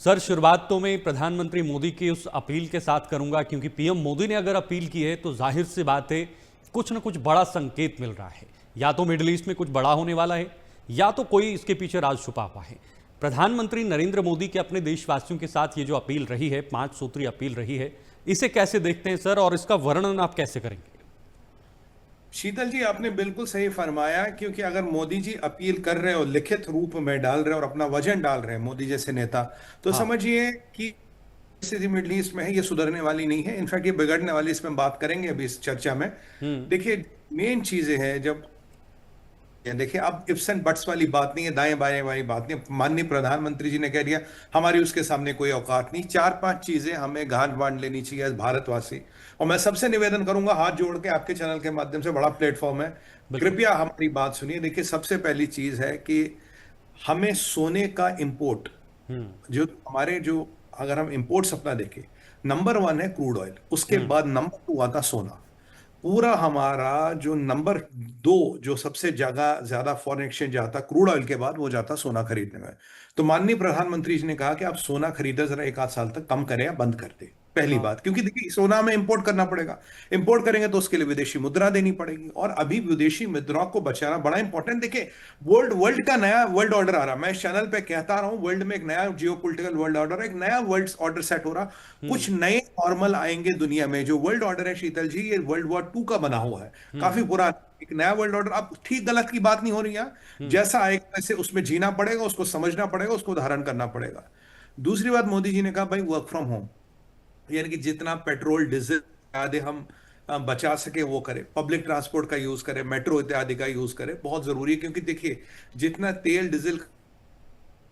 Sir, शुरुआत तो मैं प्रधानमंत्री मोदी की उस अपील के साथ करूंगा, क्योंकि पीएम मोदी ने अगर अपील की है तो जाहिर सी बात है कुछ न कुछ बड़ा संकेत मिल रहा है। या तो मिडिल ईस्ट में कुछ बड़ा होने वाला है, या तो कोई इसके पीछे राज छुपा हुआ है। प्रधानमंत्री नरेंद्र मोदी के अपने देशवासियों के साथ ये जो अपील रही है, 5 सूत्री अपील रही है, इसे कैसे देखते हैं सर, और इसका वर्णन आप कैसे करेंगे? शीतल जी, आपने बिल्कुल सही फरमाया। क्योंकि अगर मोदी जी अपील कर रहे हो, लिखित रूप में डाल रहे हैं और अपना वजन डाल रहे हैं मोदी जैसे नेता, तो हाँ। समझिए कि स्थिति मिडल ईस्ट में है, ये सुधरने वाली नहीं है। इनफैक्ट ये बिगड़ने वाली, इसमें बात करेंगे अभी इस चर्चा में। हम्म। देखिए, मेन चीजें हैं जब देखिए, अब इफ्स एंड बट्स वाली बात नहीं है, दाएं बाएं वाली बात नहीं। माननीय प्रधानमंत्री जी ने कह दिया हमारी उसके सामने कोई औकात नहीं। चार पांच चीजें हमें गांठ बांध लेनी चाहिए भारतवासी। और मैं सबसे निवेदन करूंगा, हाथ जोड़ के, आपके चैनल के माध्यम से, बड़ा प्लेटफॉर्म है, बिल्कुल। कृपया हमारी बात सुनिए। देखिए, सबसे पहली चीज है कि हमें सोने का इंपोर्ट, हम्म। जो हमारे जो, अगर हम इंपोर्ट्स अपना देखें, नंबर 1 है क्रूड ऑयल, उसके हम्म। बाद नंबर 2 आता सोना। पूरा हमारा जो नंबर 2, जो सबसे ज्यादा ज्यादा फॉरेन एक्सचेंज जाता क्रूड ऑयल के बाद, वो जाता सोना खरीदने में। तो माननीय प्रधानमंत्री जी ने कहा कि आप सोना खरीदा जरा एक आध साल तक कम करें या बंद कर दें। पहली हाँ। बात, क्योंकि देखिए सोना में इंपोर्ट करना पड़ेगा। इंपोर्ट करेंगे तो उसके लिए विदेशी मुद्रा देनी पड़ेगी, और अभी विदेशी मुद्रा को बचाना बड़ा इंपॉर्टेंट। देखिए, वर्ल्ड वर्ल्ड का नया वर्ल्ड ऑर्डर आ रहा है। मैं इस चैनल पे कहता रहा हूं, वर्ल्ड में एक नया जियोपॉलिटिकल वर्ल्ड ऑर्डर, एक नया वर्ल्ड ऑर्डर सेट हो रहा। हम्म। कुछ नए नॉर्मल आएंगे दुनिया में। जो वर्ल्ड ऑर्डर है शीतल जी, ये वर्ल्ड वॉर 2 का बना हुआ है, हम्म। काफी पुराना। एक नया वर्ल्ड ऑर्डर, अब ठीक गलत की बात नहीं हो रही है। हम्म। जैसा आएगा वैसे उसमें जीना पड़ेगा, उसको समझना पड़ेगा, उसको धारण करना पड़ेगा। दूसरी बात, मोदी जी ने कहा भाई वर्क फ्रॉम होम, यानी कि जितना पेट्रोल डीजल इत्यादि हम बचा सके वो करें, पब्लिक ट्रांसपोर्ट का यूज करें, मेट्रो इत्यादि का यूज करें, बहुत जरूरी है। क्योंकि देखिए, जितना तेल डीजल,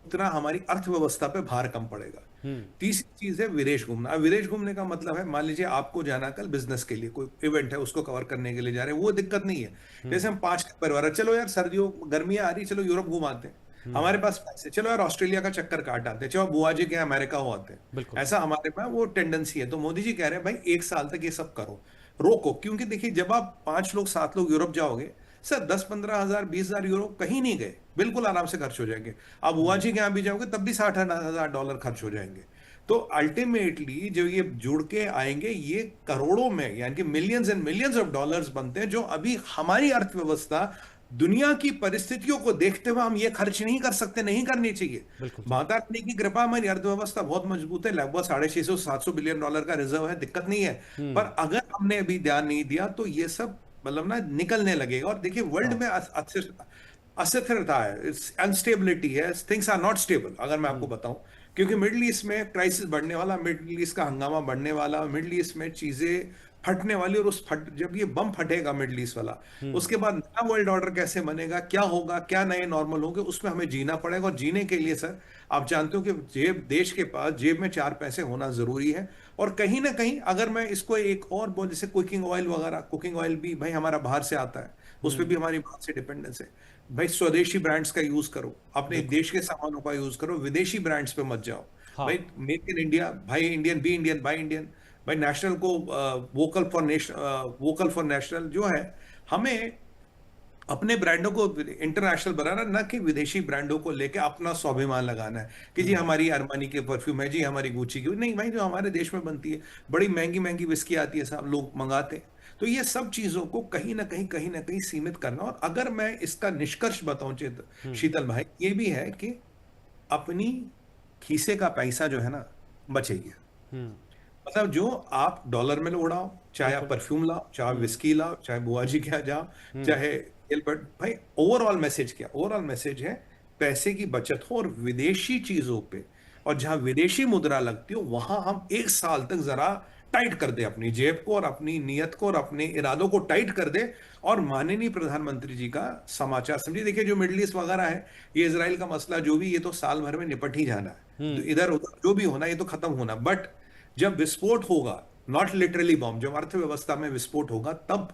उतना हमारी अर्थव्यवस्था पे भार कम पड़ेगा। हम्म। तीसरी चीज है विदेश घूमना। अब विदेश घूमने का मतलब है, मान लीजिए आपको जाना कल बिजनेस के लिए, कोई इवेंट है उसको कवर करने के लिए जा रहे हैं, वो दिक्कत नहीं है। हम्म। जैसे हम 5 का परिवार है, चलो यार सर्दियों गर्मियां आ रही, चलो यूरोप घुमाते हैं, हम्म। हमारे पास पैसे, चलो यार ऑस्ट्रेलिया का चक्कर काट आते हैं, चलो बुआ जी के यहाँ अमेरिका हो आते हैं। बिल्कुल। ऐसा हमारे पास वो टेंडेंसी है। तो मोदी जी कह रहे हैं भाई 1 साल तक ये सब करो, रोको। क्योंकि देखिए, जब आप 5 लोग 7 लोग यूरोप जाओगे, सर 10-15 हजार 20 हजार यूरो कहीं नहीं गए, बिल्कुल आराम से खर्च हो जाएंगे। अब बुआ हम्म। जी के यहाँ भी जाओगे तब भी 60-60 हजार डॉलर खर्च हो जाएंगे। तो अल्टीमेटली जो ये जुड़ के आएंगे, ये करोड़ों में, यानी कि millions and millions of dollars बनते हैं, जो अभी हमारी अर्थव्यवस्था, दुनिया की परिस्थितियों को देखते हुए हम ये खर्च नहीं कर सकते, नहीं करनी चाहिए। बिल्कुल सर। माता रानी की कृपा, हमारी अर्थव्यवस्था बहुत मजबूत है, लगभग 650-700 बिलियन डॉलर का रिजर्व है, दिक्कत नहीं है। हम्म। पर अगर हमने अभी ध्यान नहीं दिया तो ये सब मतलब ना निकलने लगेगा। और देखिए, वर्ल्ड हाँ। में अस्थिरता है, अनस्टेबिलिटी है, थिंग्स आर नॉट स्टेबल, अगर मैं आपको हम्म। बताऊं। क्योंकि मिडिल ईस्ट में क्राइसिस बढ़ने वाला, मिडिल ईस्ट का हंगामा बढ़ने वाला, मिडिल ईस्ट में चीजें फटने वाली। और जब ये बम फटेगा मिडिल ईस्ट वाला, हम्म। उसके बाद नया वर्ल्ड ऑर्डर कैसे बनेगा, क्या होगा, क्या नए नॉर्मल होंगे, उसमें हमें जीना पड़ेगा। और जीने के लिए सर, आप जानते हो कि देश के पास जेब में 4 पैसे होना जरूरी है। और कहीं ना कहीं, अगर मैं इसको एक और बोल, जैसे कुकिंग ऑयल वगैरह, कुकिंग ऑयल भी भाई हमारा बाहर से आता है, उस पर हम्म। भी हमारी बाहर से डिपेंडेंस है। भाई स्वदेशी ब्रांड्स का यूज करो, अपने बिल्कुल। देश के सामानों का यूज करो, विदेशी ब्रांड्स पे मत जाओ। हाँ। भाई मेक इन इंडिया, भाई Indian, be Indian, buy Indian. भाई नेशनल को, vocal for national, vocal for national जो है, हमें अपने ब्रांडों को इंटरनेशनल बनाना, ना कि विदेशी ब्रांडों को लेके अपना स्वाभिमान लगाना है कि जी हम्म। हमारी अरमानी के परफ्यूम है, जी हमारी गुची की। नहीं भाई, जो हमारे देश में बनती है, बड़ी महंगी महंगी विस्की आती है, सब लोग मंगाते हैं। तो ये सब चीजों को कहीं ना कहीं सीमित करना। और अगर मैं इसका निष्कर्ष बताऊं हम्म। शीतल भाई, ये भी है कि अपनी खीसे का पैसा जो है ना, बचेगी। हम्म। मतलब जो आप डॉलर में उड़ाओ, चाहे आप बिल्कुल। परफ्यूम लाओ, चाहे हम्म। विस्की लाओ, चाहे बुआ जी के यहाँ जाओ, हम्म। चाहे एयरपोर्ट, भाई ओवरऑल मैसेज क्या, ओवरऑल मैसेज है पैसे की बचत हो, और विदेशी चीजों पे, और जहां विदेशी मुद्रा लगती हो, वहां हम 1 साल तक जरा टाइट कर दे अपनी जेब को, और अपनी नीयत को, और अपने इरादों को टाइट कर दे। और माननीय प्रधानमंत्री जी का समाचार समझिए। देखिए, जो मिडिल ईस्ट वगैरह है, ये इसराइल का मसला जो भी, ये तो साल भर में निपट ही जाना है। हम्म। इधर उधर जो भी होना, ये तो खत्म होना। बट जब विस्फोट होगा, नॉट लिटरली बॉम्ब, जब अर्थव्यवस्था में विस्फोट होगा, तब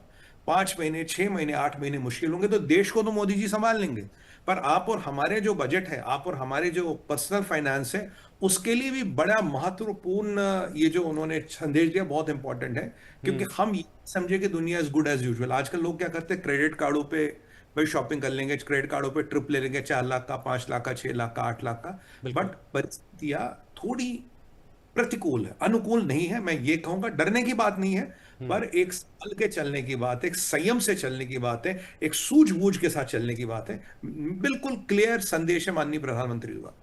5 महीने, 6 महीने, 8 महीने मुश्किल होंगे। तो देश को तो मोदी जी संभाल लेंगे, पर आप और हमारे जो बजट है, आप और हमारे जो पर्सनल फाइनेंस है, उसके लिए भी बड़ा महत्वपूर्ण ये जो उन्होंने संदेश दिया, बहुत इंपॉर्टेंट है। क्योंकि हम्म। हम ये समझे कि दुनिया इज गुड एज यूजुअल। आजकल लोग क्या करते हैं, क्रेडिट कार्डों पे भाई शॉपिंग कर लेंगे, क्रेडिट कार्डों पे ट्रिप ले लेंगे, 4 लाख का, 5 लाख का, 6 लाख का, 8 लाख का। बिल्कुल। बट परिस्थितियां थोड़ी प्रतिकूल है, अनुकूल नहीं है। मैं ये कहूंगा डरने की बात नहीं है, पर एक संभल के चलने की बात है, एक संयम से चलने की बात है, एक सूझबूझ के साथ चलने की बात है। बिल्कुल क्लियर संदेश है माननीय प्रधानमंत्री का।